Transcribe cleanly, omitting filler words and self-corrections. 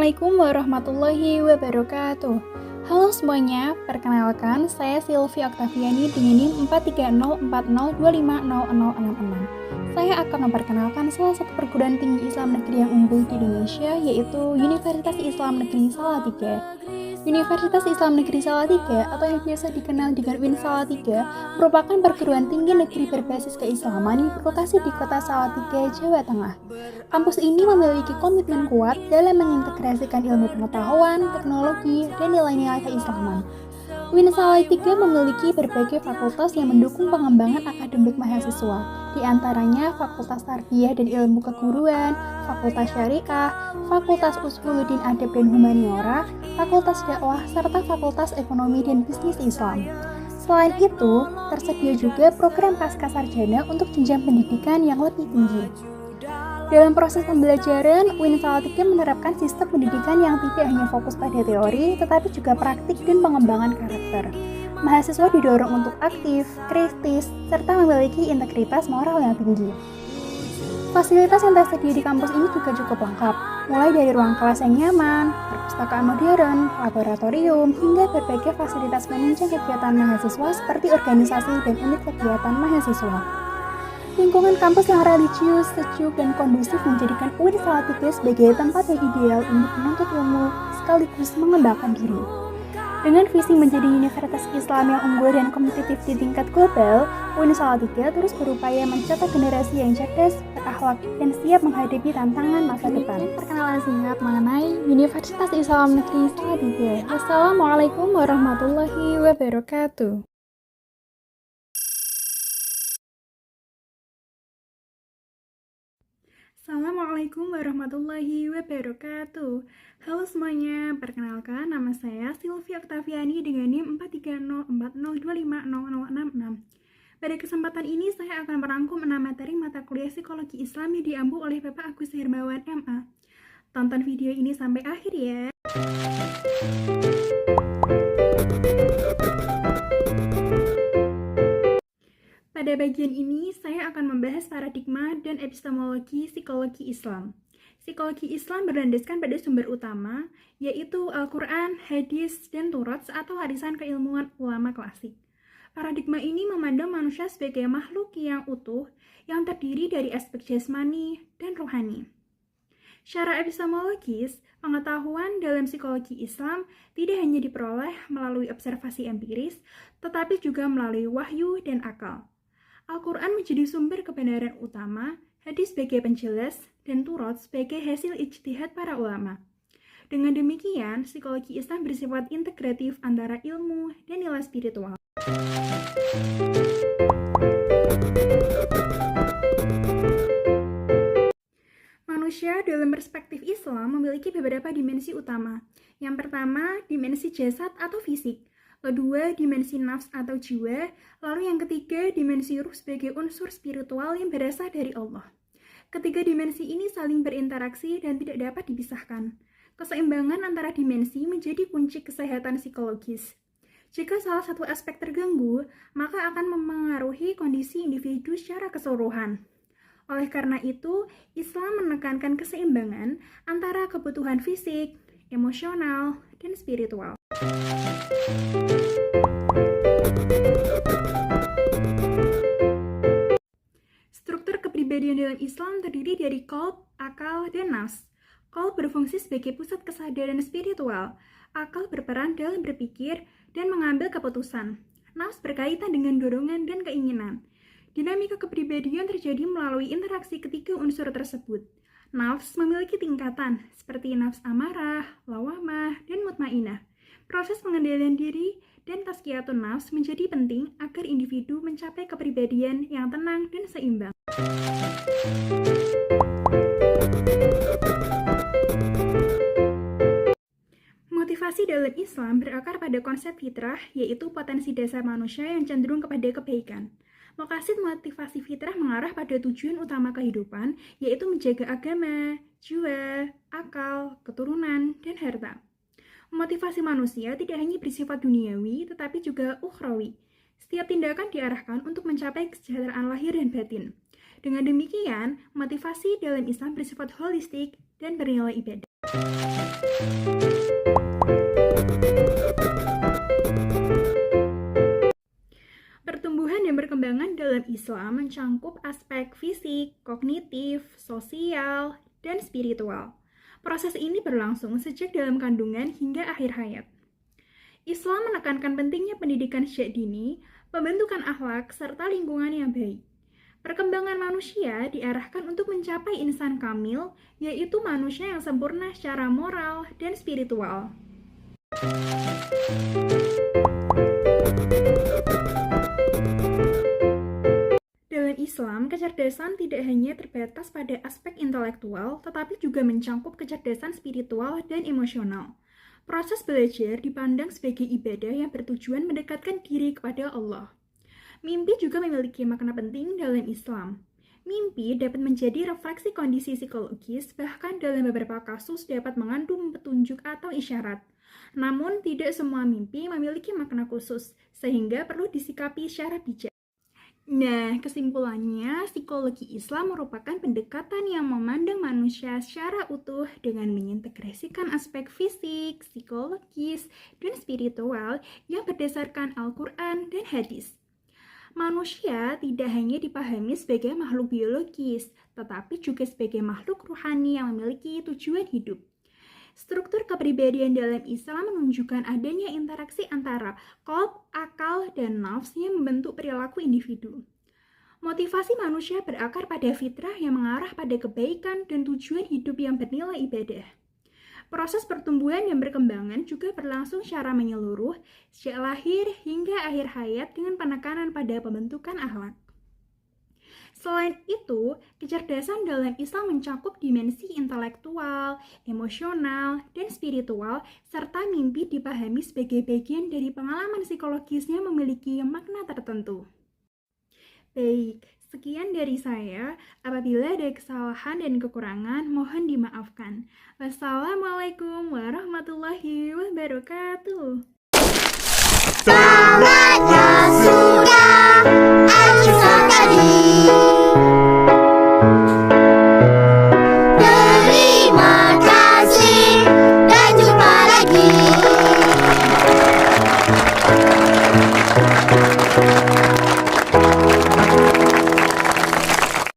Assalamualaikum warahmatullahi wabarakatuh. Halo semuanya, perkenalkan saya Silvi Oktaviani dengan NIM 43040250066. Saya akan memperkenalkan salah satu perguruan tinggi Islam negeri yang unggul di Indonesia, yaitu Universitas Islam Negeri Salatiga. Universitas Islam Negeri Salatiga atau yang biasa dikenal dengan UIN Salatiga merupakan perguruan tinggi negeri berbasis keislaman yang berlokasi di kota Salatiga, Jawa Tengah. Kampus ini memiliki komitmen kuat dalam mengintegrasikan ilmu pengetahuan, teknologi, dan nilai-nilai keislaman. UIN Salatiga memiliki berbagai fakultas yang mendukung pengembangan akademik mahasiswa, di antaranya Fakultas Tarbiyah dan Ilmu Keguruan, Fakultas Syariah, Fakultas Usuluddin Adab dan Humaniora, Fakultas Dakwah, serta Fakultas Ekonomi dan Bisnis Islam. Selain itu, tersedia juga program pascasarjana untuk jenjang pendidikan yang lebih tinggi. Dalam proses pembelajaran, UIN Salatiga menerapkan sistem pendidikan yang tidak hanya fokus pada teori, tetapi juga praktik dan pengembangan karakter. Mahasiswa didorong untuk aktif, kritis, serta memiliki integritas moral yang tinggi. Fasilitas yang tersedia di kampus ini juga cukup lengkap, mulai dari ruang kelas yang nyaman, perpustakaan modern, laboratorium, hingga berbagai fasilitas menunjang kegiatan mahasiswa seperti organisasi dan unit kegiatan mahasiswa. Lingkungan kampus yang religius, sejuk, dan kondusif menjadikan UIN Salatiga sebagai tempat yang ideal untuk menuntut ilmu sekaligus mengembangkan diri. Dengan visi menjadi universitas Islam yang unggul dan kompetitif di tingkat global, UIN Salatiga terus berupaya mencetak generasi yang cerdas, berakhlak, dan siap menghadapi tantangan masa depan. Perkenalan singkat mengenai Universitas Islam Negeri Salatiga. Wassalamualaikum warahmatullahi wabarakatuh. Assalamualaikum warahmatullahi wabarakatuh. Halo semuanya, perkenalkan nama saya Silvi Oktaviani dengan NIM 43040250066. Pada kesempatan ini saya akan merangkum 6 materi mata kuliah Psikologi Islam yang diampu oleh Bapak Agus Hermawan MA. Tonton video ini sampai akhir ya. Pada bagian ini, saya akan membahas paradigma dan epistemologi psikologi Islam. Psikologi Islam berlandaskan pada sumber utama, yaitu Al-Quran, hadis, dan Turat atau warisan keilmuan ulama klasik. Paradigma ini memandang manusia sebagai makhluk yang utuh, yang terdiri dari aspek jasmani dan rohani. Secara epistemologis, pengetahuan dalam psikologi Islam tidak hanya diperoleh melalui observasi empiris, tetapi juga melalui wahyu dan akal. Al-Quran menjadi sumber kebenaran utama, hadis sebagai penjelas, dan Turat sebagai hasil ijtihad para ulama. Dengan demikian, psikologi Islam bersifat integratif antara ilmu dan nilai spiritual. Manusia dalam perspektif Islam memiliki beberapa dimensi utama. Yang pertama, dimensi jasad atau fisik. Kedua, dimensi nafs atau jiwa, lalu yang ketiga, dimensi ruh sebagai unsur spiritual yang berasal dari Allah. Ketiga dimensi ini saling berinteraksi dan tidak dapat dipisahkan. Keseimbangan antara dimensi menjadi kunci kesehatan psikologis. Jika salah satu aspek terganggu, maka akan memengaruhi kondisi individu secara keseluruhan. Oleh karena itu, Islam menekankan keseimbangan antara kebutuhan fisik, emosional, dan spiritual. Struktur kepribadian dalam Islam terdiri dari qalb, akal, dan nafs. Qalb berfungsi sebagai pusat kesadaran spiritual. Akal berperan dalam berpikir dan mengambil keputusan. Nafs berkaitan dengan dorongan dan keinginan. Dinamika kepribadian terjadi melalui interaksi ketiga unsur tersebut. Nafs memiliki tingkatan seperti nafs amarah, lawamah, dan mutmainah. Proses pengendalian diri dan tazkiyatun nafs menjadi penting agar individu mencapai kepribadian yang tenang dan seimbang. Motivasi dalam Islam berakar pada konsep fitrah, yaitu potensi dasar manusia yang cenderung kepada kebaikan. Maqasid motivasi fitrah mengarah pada tujuan utama kehidupan, yaitu menjaga agama, jiwa, akal, keturunan, dan harta. Motivasi manusia tidak hanya bersifat duniawi, tetapi juga ukhrawi. Setiap tindakan diarahkan untuk mencapai kesejahteraan lahir dan batin. Dengan demikian, motivasi dalam Islam bersifat holistik dan bernilai ibadah. Pertumbuhan dan perkembangan dalam Islam mencangkup aspek fisik, kognitif, sosial, dan spiritual. Proses ini berlangsung sejak dalam kandungan hingga akhir hayat. Islam menekankan pentingnya pendidikan sejak dini, pembentukan akhlak, serta lingkungan yang baik. Perkembangan manusia diarahkan untuk mencapai insan kamil, yaitu manusia yang sempurna secara moral dan spiritual. Dalam Islam, kecerdasan tidak hanya terbatas pada aspek intelektual, tetapi juga mencangkup kecerdasan spiritual dan emosional. Proses belajar dipandang sebagai ibadah yang bertujuan mendekatkan diri kepada Allah. Mimpi juga memiliki makna penting dalam Islam. Mimpi dapat menjadi refleksi kondisi psikologis, bahkan dalam beberapa kasus dapat mengandung petunjuk atau isyarat. Namun, tidak semua mimpi memiliki makna khusus, sehingga perlu disikapi secara bijak. Nah, kesimpulannya, psikologi Islam merupakan pendekatan yang memandang manusia secara utuh dengan mengintegrasikan aspek fisik, psikologis, dan spiritual yang berdasarkan Al-Quran dan hadis. Manusia tidak hanya dipahami sebagai makhluk biologis, tetapi juga sebagai makhluk ruhani yang memiliki tujuan hidup. Struktur kepribadian dalam Islam menunjukkan adanya interaksi antara qalb, akal, dan nafs yang membentuk perilaku individu. Motivasi manusia berakar pada fitrah yang mengarah pada kebaikan dan tujuan hidup yang bernilai ibadah. Proses pertumbuhan dan perkembangan juga berlangsung secara menyeluruh, sejak lahir hingga akhir hayat dengan penekanan pada pembentukan akhlak. Selain itu, kecerdasan dalam Islam mencakup dimensi intelektual, emosional, dan spiritual, serta mimpi dipahami sebagai bagian dari pengalaman psikologisnya memiliki makna tertentu. Baik, sekian dari saya. Apabila ada kesalahan dan kekurangan, mohon dimaafkan. Wassalamualaikum warahmatullahi wabarakatuh. Selamatnya sudah, aku tadi.